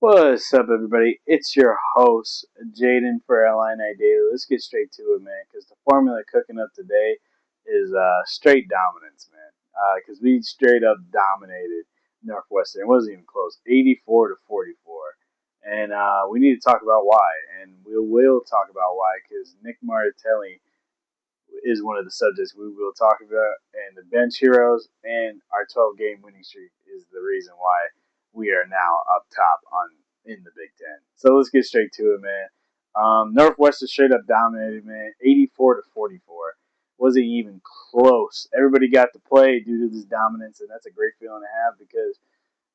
What's up, everybody? It's your host, Jaden for Illini Daily. Let's get straight to it, man, because the formula cooking up today is straight dominance, man. Because we straight up dominated Northwestern. It wasn't even close, 84 to 44. And we need to talk about why, and we will talk about why, because Nick Martelli is one of the subjects we will talk about, and the bench heroes and our 12-game winning streak is the reason why we are now up top on in the Big Ten. So let's get straight to it, man. Northwestern straight up dominated, man, 84 to 44. Wasn't even close. Everybody got to play due to this dominance, and that's a great feeling to have because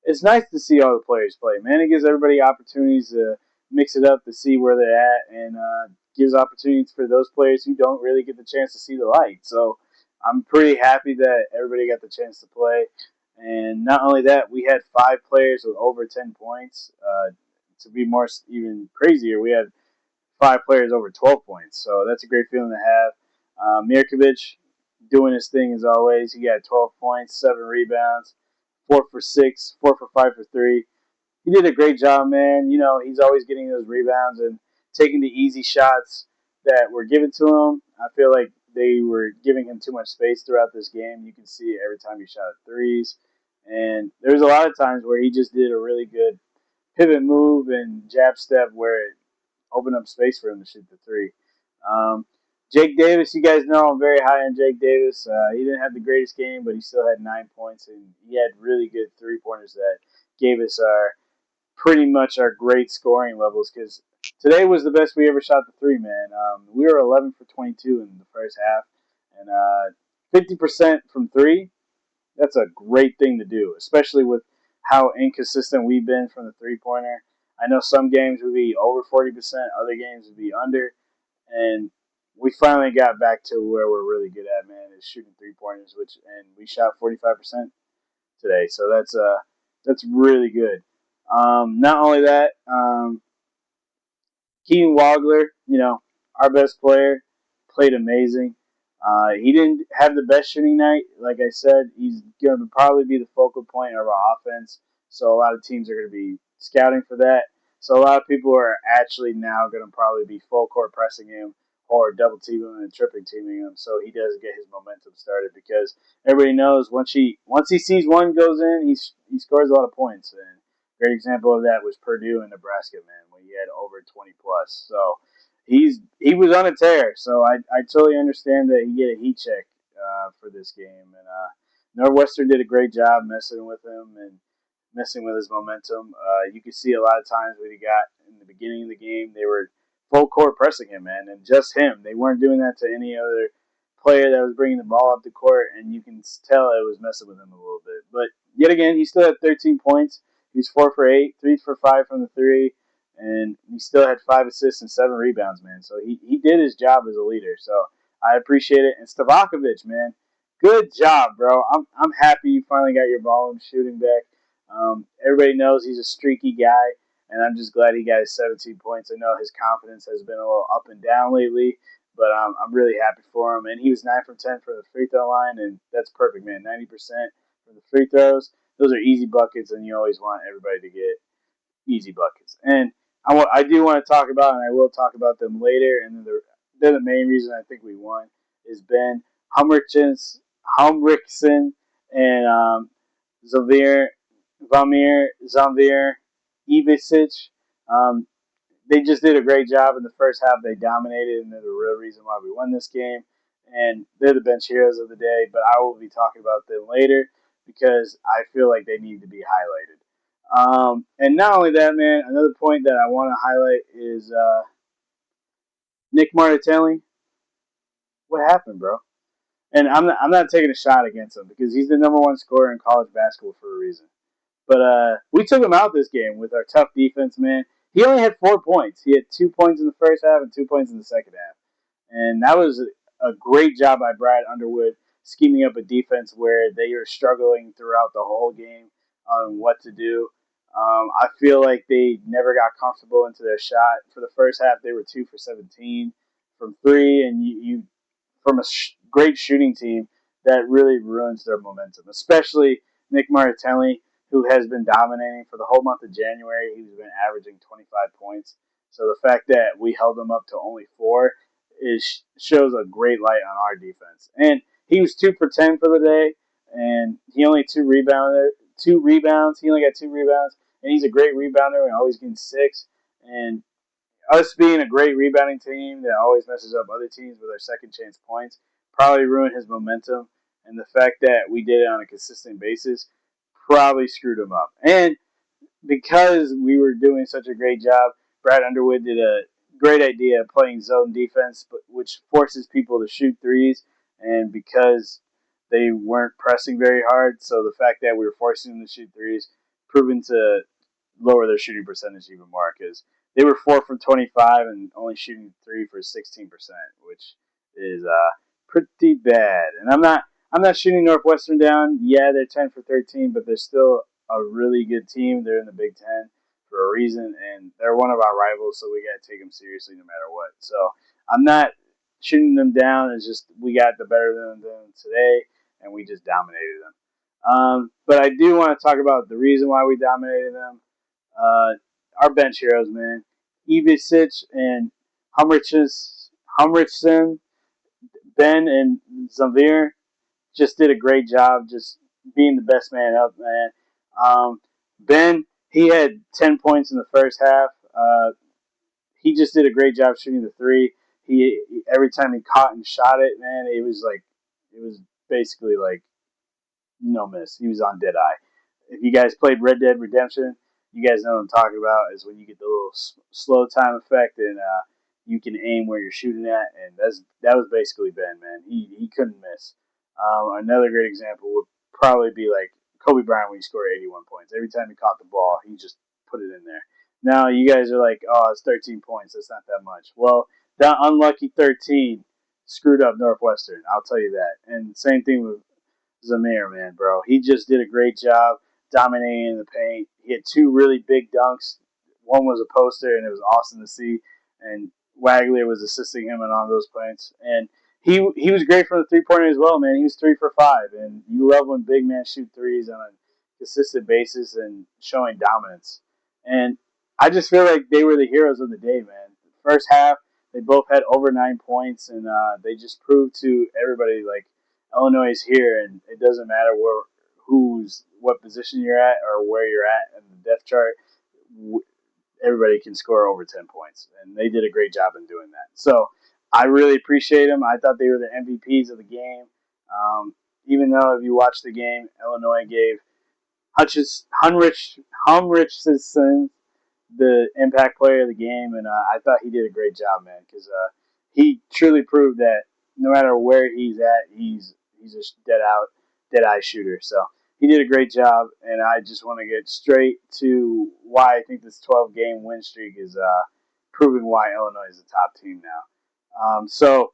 it's nice to see all the players play, man. It gives everybody opportunities to mix it up to see where they're at, and gives opportunities for those players who don't really get the chance to see the light. So I'm pretty happy that everybody got the chance to play. And not only that, we had 5 players with over 10 points. To be more even crazier, we had 5 players over 12 points. So that's a great feeling to have. Mirkovic doing his thing as always. He got 12 points, 7 rebounds, 4 for 6, 4 for 5 for 3. He did a great job, man. You know, he's always getting those rebounds and taking the easy shots that were given to him. I feel like they were giving him too much space throughout this game. You can see it every time he shot at threes. And there was a lot of times where he just did a really good pivot move and jab step where it opened up space for him to shoot the three. Um, Jake Davis, you guys know I'm very high on Jake Davis. He didn't have the greatest game, but he still had 9 points, and he had really good three-pointers that gave us our pretty much our great scoring levels because today was the best we ever shot the three, man. We were 11 for 22 in the first half, and 50% from three. That's a great thing to do, especially with how inconsistent we've been from the three pointer. I know some games would be over 40%, other games would be under, and we finally got back to where we're really good at, man, is shooting three pointers, and we shot 45% today, so that's really good. Not only that, Keaton Wagler, our best player, played amazing. He didn't have the best shooting night. Like I said, he's going to probably be the focal point of our offense. So a lot of teams are going to be scouting for that. So a lot of people are actually now going to probably be full court pressing him or double teaming and triple teaming him, so he doesn't get his momentum started. Because everybody knows once he sees one goes in, he scores a lot of points. And great example of that was Purdue and Nebraska, man, when he had over 20 plus. So he was on a tear. So I totally understand that he get a heat check for this game. And Northwestern did a great job messing with him and messing with his momentum. You could see a lot of times when he got in the beginning of the game, they were full court pressing him, man, and just him. They weren't doing that to any other player that was bringing the ball up the court, and you can tell it was messing with him a little bit. But yet again, he still had 13 points. He was 4 for 8, 3 for 5 from the three, and he still had 5 assists and 7 rebounds, man. So he did his job as a leader. So I appreciate it. And Stavakovic, man, good job, bro. I'm happy you finally got your volume shooting back. Everybody knows he's a streaky guy, and I'm just glad he got his 17 points. I know his confidence has been a little up and down lately, but I'm really happy for him. And he was 9 from 10 for the free throw line, and that's perfect, man. 90% for the free throws. Those are easy buckets, and you always want everybody to get easy buckets. And I do want to talk about, and I will talk about them later, and they're the main reason I think we won, is Ben Humrickson and Zavir, Vamir Zamvir Ivicic. Um, they just did a great job in the first half. They dominated, and they're the real reason why we won this game. And they're the bench heroes of the day, but I will be talking about them later because I feel like they need to be highlighted. And not only that, man, another point that I want to highlight is Nick Martitelli. What happened, bro? And I'm not taking a shot against him because he's the number one scorer in college basketball for a reason. But we took him out this game with our tough defense, man. He only had 4 points. He had 2 points in the first half and 2 points in the second half. And that was a great job by Brad Underwood scheming up a defense where they were struggling throughout the whole game on what to do. I feel like they never got comfortable into their shot. For the first half, they were 2 for 17 from three, and you from a great shooting team that really ruins their momentum, especially Nick Martelli, who has been dominating for the whole month of January. He's been averaging 25 points. So the fact that we held him up to only 4 shows a great light on our defense. And he was 2 for 10 for the day, and he only 2 rebounds. He only got 2 rebounds, and he's a great rebounder and always getting 6. And us being a great rebounding team that always messes up other teams with our second chance points probably ruined his momentum. And the fact that we did it on a consistent basis probably screwed him up. And because we were doing such a great job, Brad Underwood did a great idea of playing zone defense, which forces people to shoot threes. And because they weren't pressing very hard, so the fact that we were forcing them to shoot threes proven to lower their shooting percentage even more, because they were 4 from 25 and only shooting 3 for 16%, which is pretty bad. And I'm not shooting Northwestern down. Yeah, they're 10 for 13, but they're still a really good team. They're in the Big Ten for a reason, and they're one of our rivals, so we got to take them seriously no matter what. So I'm not shooting them down. It's just we got the better than them today, and we just dominated them. But I do want to talk about the reason why we dominated them. Our bench heroes, man. Ivicic and Humrichsen, Ben and Zamir just did a great job just being the best man up, man. Ben, he had 10 points in the first half. He just did a great job shooting the three. Every time he caught and shot it, man, it was basically like no miss. He was on dead eye. If you guys played Red Dead Redemption, you guys know what I'm talking about. Is when you get the little slow time effect and you can aim where you're shooting at, and that was basically Ben, man. He couldn't miss. Another great example would probably be like Kobe Bryant when he scored 81 points. Every time he caught the ball, he just put it in there. Now you guys are like, oh, it's 13 points. That's not that much. Well, that unlucky 13 screwed up Northwestern. I'll tell you that. And same thing with Zamir, man, bro. He just did a great job dominating in the paint. He had 2 really big dunks. One was a poster, and it was awesome to see. And Wagler was assisting him on all those points. And he was great from the three-pointer as well, man. He was 3 for 5. And you love when big men shoot threes on a consistent basis and showing dominance. And I just feel like they were the heroes of the day, man. The first half, they both had over 9 points, and they just proved to everybody, like, Illinois is here, and it doesn't matter what position you're at or where you're at in the depth chart. Everybody can score over 10 points, and they did a great job in doing that. So I really appreciate them. I thought they were the MVPs of the game. Even though if you watch the game, Illinois gave Humrichsen the impact player of the game, and I thought he did a great job, man, because he truly proved that no matter where he's at, he's a dead eye shooter. So he did a great job, and I just want to get straight to why I think this 12-game win streak is proving why Illinois is the top team now. So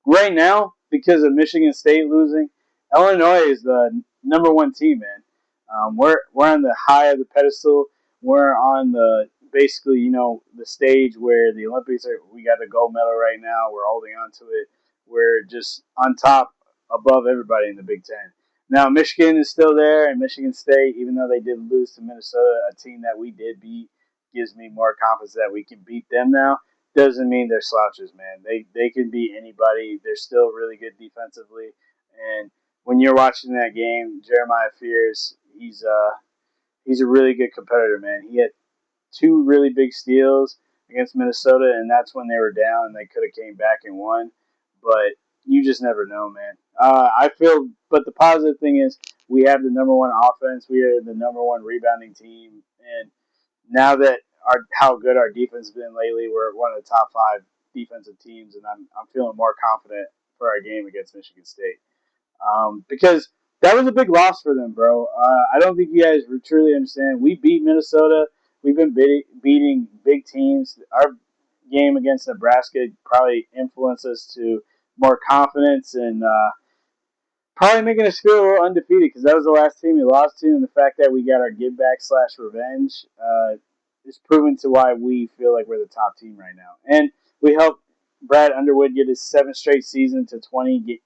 right now, because of Michigan State losing, Illinois is the number 1 team, man. We're on the high of the pedestal. We're on the basically, the stage where the Olympics are. We got a gold medal right now. We're holding on to it. We're just on top, above everybody in the Big Ten. Now, Michigan is still there, and Michigan State, even though they did lose to Minnesota, a team that we did beat, gives me more confidence that we can beat them now. Doesn't mean they're slouches, man. They can beat anybody. They're still really good defensively. And when you're watching that game, Jeremiah Fears, he's a really good competitor, man. He had 2 really big steals against Minnesota, and that's when they were down and they could have came back and won. But you just never know, man. But the positive thing is we have the number 1 offense. We are the number 1 rebounding team, and now that how good our defense has been lately, we're one of the top 5 defensive teams, and I'm feeling more confident for our game against Michigan State. Because that was a big loss for them, bro. I don't think you guys truly understand. We beat Minnesota. We've been beating big teams. Our game against Nebraska probably influenced us to more confidence and probably making us feel a little undefeated, because that was the last team we lost to, and the fact that we got our give back / revenge is proven to why we feel like we're the top team right now. And we helped Brad Underwood get his 7th straight season to 20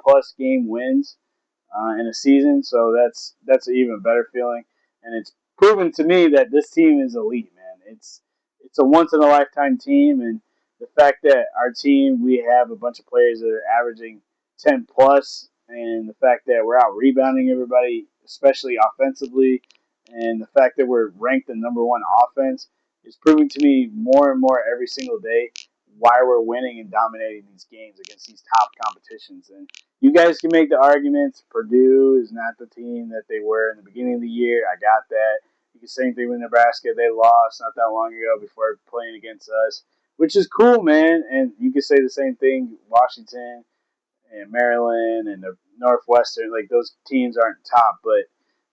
plus game wins. in a season. So that's an even better feeling, and it's proven to me that this team is elite, man. It's a once in a lifetime team, and the fact that our team we have a bunch of players that are averaging 10 plus, and the fact that we're out rebounding everybody, especially offensively, and the fact that we're ranked the number one offense is proving to me more and more every single day why we're winning and dominating these games against these top competitions. And you guys can make the arguments. Purdue is not the team that they were in the beginning of the year. I got that. You can same thing with Nebraska. They lost not that long ago before playing against us, which is cool, man. And you can say the same thing. Washington and Maryland and the Northwestern, like those teams aren't top, but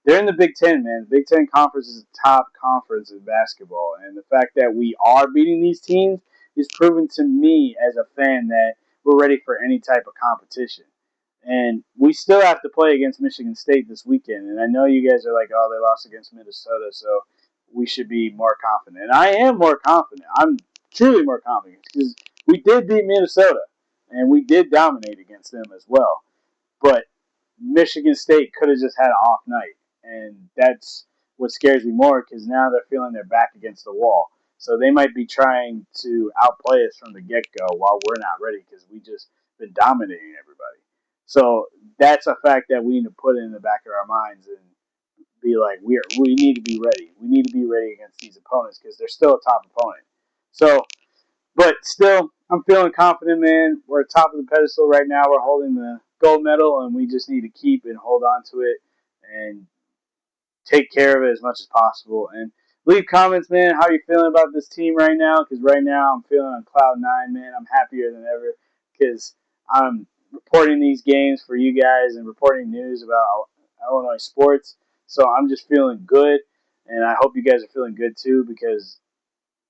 they're in the Big Ten, man. The Big Ten Conference is a top conference in basketball, and the fact that we are beating these teams is proven to me as a fan that we're ready for any type of competition. And we still have to play against Michigan State this weekend. And I know you guys are like, oh, they lost against Minnesota, so we should be more confident. And I am more confident. I'm truly more confident because we did beat Minnesota, and we did dominate against them as well. But Michigan State could have just had an off night, and that's what scares me more because now they're feeling their back against the wall. So they might be trying to outplay us from the get go while we're not ready because we just been dominating everybody. So that's a fact that we need to put in the back of our minds and be like, we need to be ready. We need to be ready against these opponents because they're still a top opponent. So but still, I'm feeling confident, man. We're at top of the pedestal right now. We're holding the gold medal, and we just need to keep and hold on to it and take care of it as much as possible. And leave comments, man. How you feeling about this team right now? Because right now I'm feeling on cloud nine, man. I'm happier than ever because I'm reporting these games for you guys and reporting news about Illinois sports. So I'm just feeling good, and I hope you guys are feeling good too because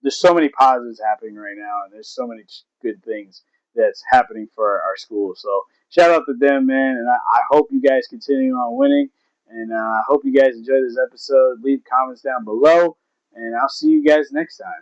there's so many positives happening right now, and there's so many good things that's happening for our school. So shout out to them, man, and I hope you guys continue on winning, and I hope you guys enjoy this episode. Leave comments down below, and I'll see you guys next time.